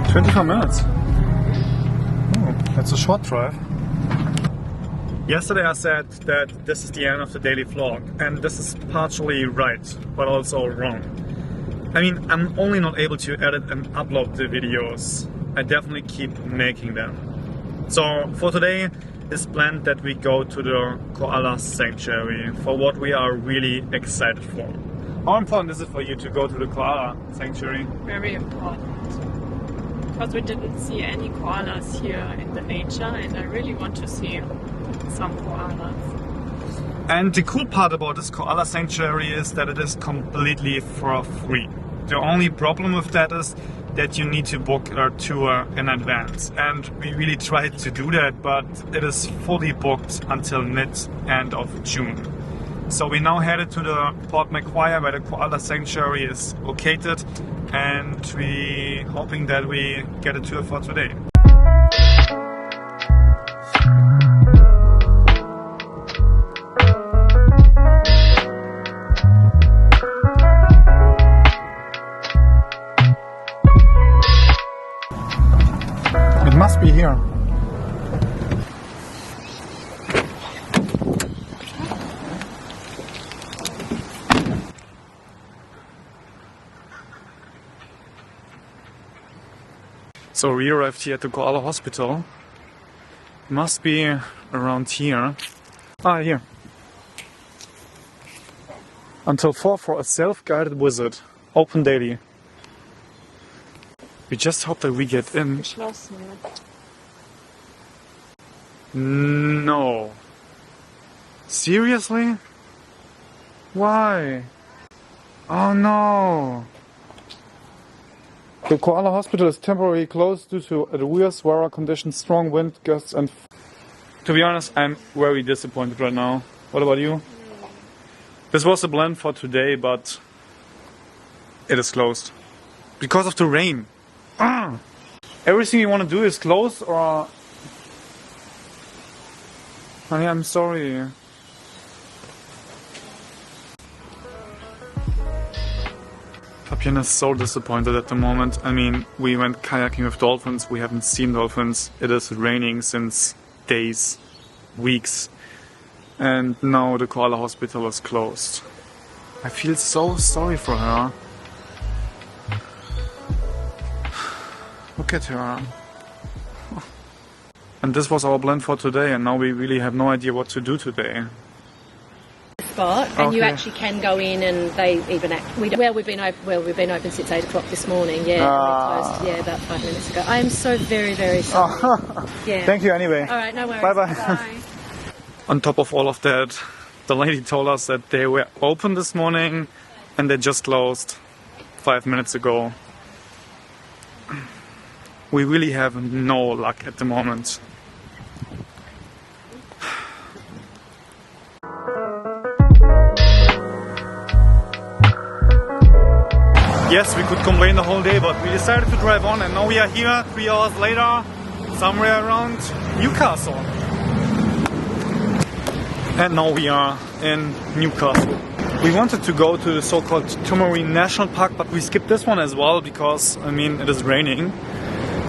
25 minutes. Oh, that's a short drive. Yesterday I said that this is the end of the daily vlog, and this is partially right, but also wrong. I mean, I'm only not able to edit and upload the videos. I definitely keep making them. So for today, it's planned that we go to the koala sanctuary for what we are really excited for. How important is it for you to go to the koala sanctuary? Very important. Because we didn't see any koalas here in the nature, and I really want to see some koalas. And the cool part about this koala sanctuary is that it is completely for free. The only problem with that is that you need to book a tour in advance. And we really tried to do that, but it is fully booked until mid-end of June. So we now headed to the Port Macquarie where the koala sanctuary is located, and we hoping that we get a tour for today. It must be here. So we arrived here at the koala hospital. Must be around here. Ah, here. Until 4 for a self-guided visit. Open daily. We just hope that we get in. No. Seriously? Why? Oh no. The koala hospital is temporarily closed due to adverse weather conditions, strong wind gusts and... To be honest, I'm very disappointed right now. What about you? This was the plan for today, but it is closed. Because of the rain. Everything you want to do is closed, or... Honey, I'm sorry. Fabienne is so disappointed at the moment. I mean, we went kayaking with dolphins, we haven't seen dolphins. It is raining since days, weeks. And now the koala hospital is closed. I feel so sorry for her. Look at her. And this was our plan for today, and now we really have no idea what to do today. Spot, and you actually can go in, and they even act. We've been open since 8 o'clock this morning. Yeah, we closed. About 5 minutes ago. I am so very, very sorry. Yeah. Thank you anyway. All right, no worries. Bye bye. Bye. On top of all of that, the lady told us that they were open this morning, and they just closed 5 minutes ago. We really have no luck at the moment. Yes, we could complain the whole day, but we decided to drive on, and now we are here 3 hours later, somewhere around Newcastle. And now we are in Newcastle. We wanted to go to the so-called Tumarine National Park, but we skipped this one as well because, I mean, it is raining.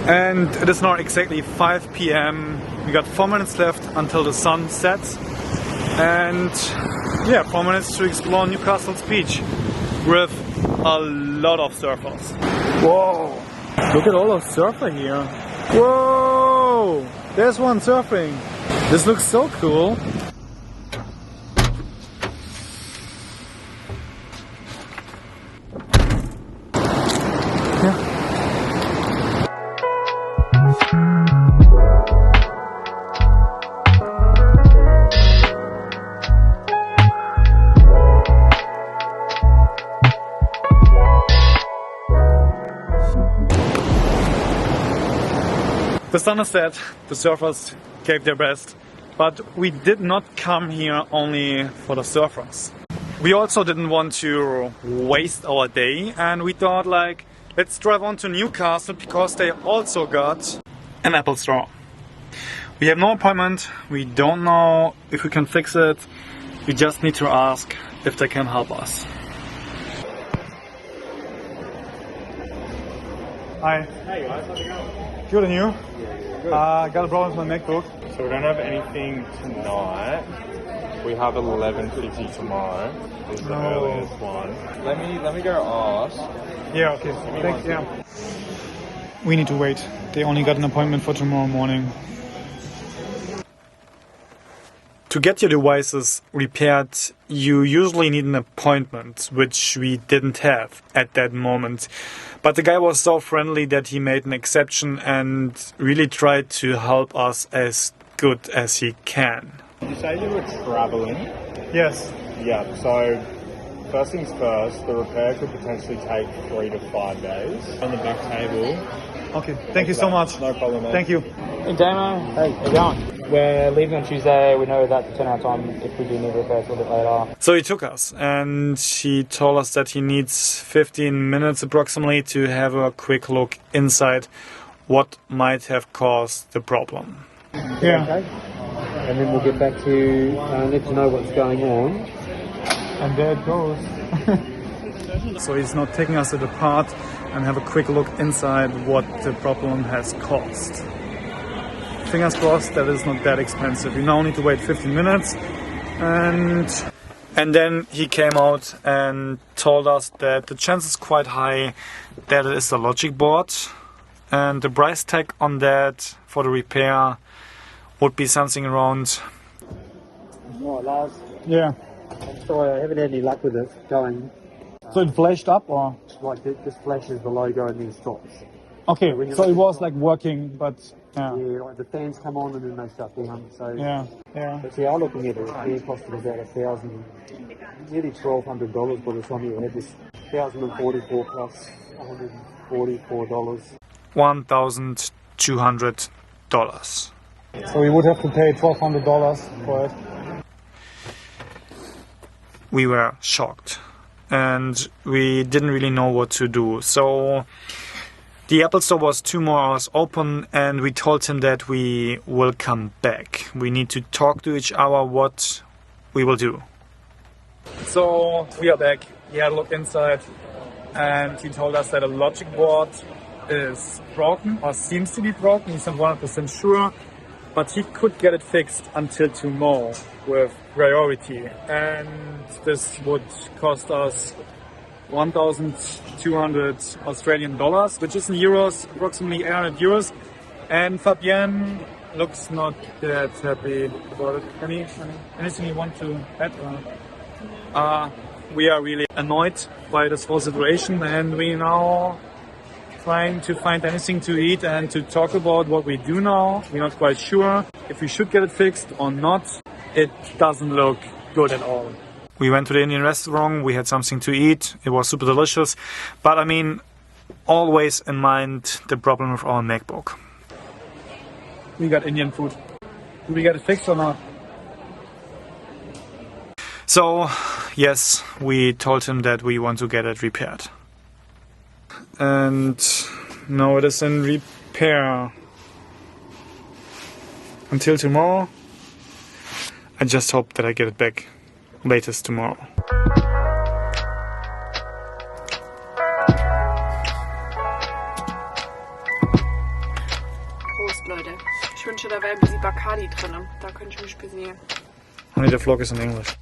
And it is now exactly 5 p.m. We got 4 minutes left until the sun sets. And yeah, 4 minutes to explore Newcastle's beach with a lot of surfers. Whoa! Look at all those surfers here. Whoa! There's one surfing. This looks so cool. Yeah. The sun is set, the surfers gave their best, but we did not come here only for the surfers. We also didn't want to waste our day, and we thought, like, let's drive on to Newcastle because they also got an Apple Store. We have no appointment, we don't know if we can fix it, we just need to ask if they can help us. Hi. Hey guys, how's it going? Good, and you? Yeah, good. I got a problem with my MacBook. So we don't have anything tonight. We have 11:50 tomorrow. Is the earliest one. Let me go ask. Yeah, okay. Thanks, yeah. We need to wait. They only got an appointment for tomorrow morning. To get your devices repaired, you usually need an appointment, which we didn't have at that moment. But the guy was so friendly that he made an exception and really tried to help us as good as he can. You say you were travelling? Yes. Yeah, so first things first, the repair could potentially take 3 to 5 days. On the back table. Okay, thank you so much. No problem, mate. Thank you. Hey Damo, hey, how you going? We're leaving on Tuesday. We know that the turnout time, if we do need repairs, a little bit later. So he took us and he told us that he needs 15 minutes approximately to have a quick look inside what might have caused the problem. Yeah. Okay. And then we'll get back to you and let you know what's going on. And there it goes. So he's not taking us apart and have a quick look inside what the problem has caused. Fingers crossed that it's not that expensive. We now need to wait 15 minutes and then he came out and told us that the chance is quite high that it is the logic board, and the price tag on that for the repair would be something around... Right, Lars. Yeah. I'm sorry, I haven't had any luck with it going. So it flashed up or? Like this flashes the logo and then stops. Okay, so it was like working, but yeah. Yeah, like the fans come on and then they shut down. So Yeah. But yeah, I'm looking at it. The cost was about $1,000, nearly $1,200 by the time you had this 1,044 plus $144. $1,200. So we would have to pay $1,200 for it. We were shocked and we didn't really know what to do. So the Apple Store was 2 more hours open and we told him that we will come back. We need to talk to each other what we will do. So we are back. He had a look inside and he told us that a logic board is broken or seems to be broken. He's not 100% sure, but he could get it fixed until tomorrow with priority. And this would cost us 1,200 Australian dollars, which is in euros, approximately 800 euros. And Fabienne looks not that happy about it. Anything you want to add? We are really annoyed by this whole situation and we now trying to find anything to eat and to talk about what we do now. We're not quite sure if we should get it fixed or not. It doesn't look good at all. We went to the Indian restaurant, we had something to eat, it was super delicious, but I mean, always in mind the problem with our MacBook. We got Indian food. Do we get it fixed or not? So, yes, we told him that we want to get it repaired. And now it is in repair. Until tomorrow, I just hope that I get it back. Latest tomorrow. Prost, Leute. Ich wünsche, da wäre ein bisschen Bacardi drin. Da könnte ich mich besiegen. Honey, the vlog is in English.